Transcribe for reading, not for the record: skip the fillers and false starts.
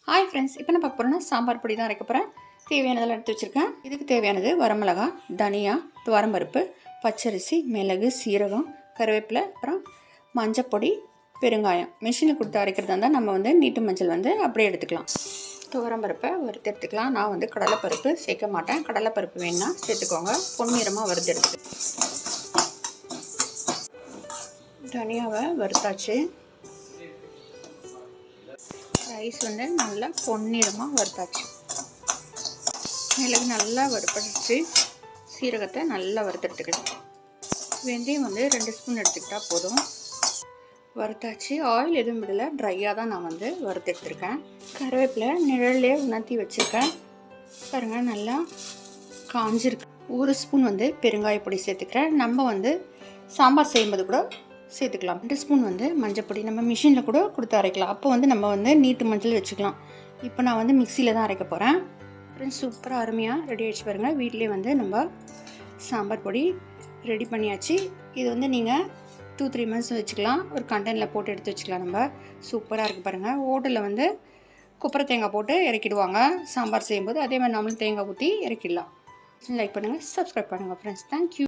Hi friends, இப்போ நான் பார்க்க போகிறேன்னா சாம்பார் பொடி தான் அரைக்க போகிறேன். தேவையானதெல்லாம் எடுத்து வச்சுருக்கேன். இதுக்கு தேவையானது வரமிளகா, தனியா, துவரம்பருப்பு, பச்சரிசி, மிளகு, சீரகம், கருவேப்பிலை, அப்புறம் மஞ்சப்பொடி, பெருங்காயம். மிஷினில் கொடுத்து அரைக்கிறதா இருந்தால் நம்ம நீட்டு மஞ்சள் அப்படியே எடுத்துக்கலாம். துவரம்பருப்பை வறுத்து எடுத்துக்கலாம். நான் கடலைப்பருப்பு சேர்க்க மாட்டேன். கடலைப்பருப்பு வேணுன்னா சேர்த்துக்கோங்க. பொன்னிறமாக வறுத்து எடுத்து தனியாவை வறுத்தாச்சு. ரைஸ் நல்லா பொன்னிறமாக வறுத்தாச்சு. மிளகு நல்லா வறுப்படிச்சு, சீரகத்தை நல்லா வறுத்தெடுத்துக்கிட்டேன். வெந்தயம் 2 ஸ்பூன் எடுத்துக்கிட்டால் போதும். வறுத்தாச்சு. ஆயில் எதுவும் விடலை, ட்ரையாக தான் நான் வறுத்து எடுத்துருக்கேன். கருவேப்பிலை நிழல்லே உணர்த்தி வச்சுருக்கேன் பாருங்கள், நல்லா காஞ்சிருக்கு. 1 ஸ்பூன் பெருங்காய பொடி சேர்த்துக்கிறேன். நம்ம சாம்பார் செய்யும்போது கூட சேர்த்துக்கலாம். 2 ஸ்பூன் மஞ்சப்பொடி. நம்ம மிஷினில் கூட கொடுத்து அரைக்கலாம். அப்போ நம்ம நீட்டு மஞ்சள் வச்சுக்கலாம். இப்போ நான் மிக்சியில் தான் அரைக்க போகிறேன். அப்புறம் சூப்பராக அருமையாக ரெடி ஆகிடுச்சு பாருங்கள். வீட்டிலே நம்ம சாம்பார் பொடி ரெடி பண்ணியாச்சு. இது நீங்கள் 2-3 மந்த்ஸ் வச்சுக்கலாம். ஒரு கண்டெய்னரில் போட்டு எடுத்து வச்சுக்கலாம். நம்ம சூப்பராக இருக்குது பாருங்கள். ஹோட்டலில் கொப்பரை தேங்காய் போட்டு இறக்கிடுவாங்க சாம்பார் செய்யும்போது. அதே மாதிரி நம்மளும் தேங்காய் ஊற்றி இறக்கிடலாம். லைக் பண்ணுங்கள், சப்ஸ்கிரைப் பண்ணுங்கள் ஃப்ரெண்ட்ஸ். தேங்க்யூ.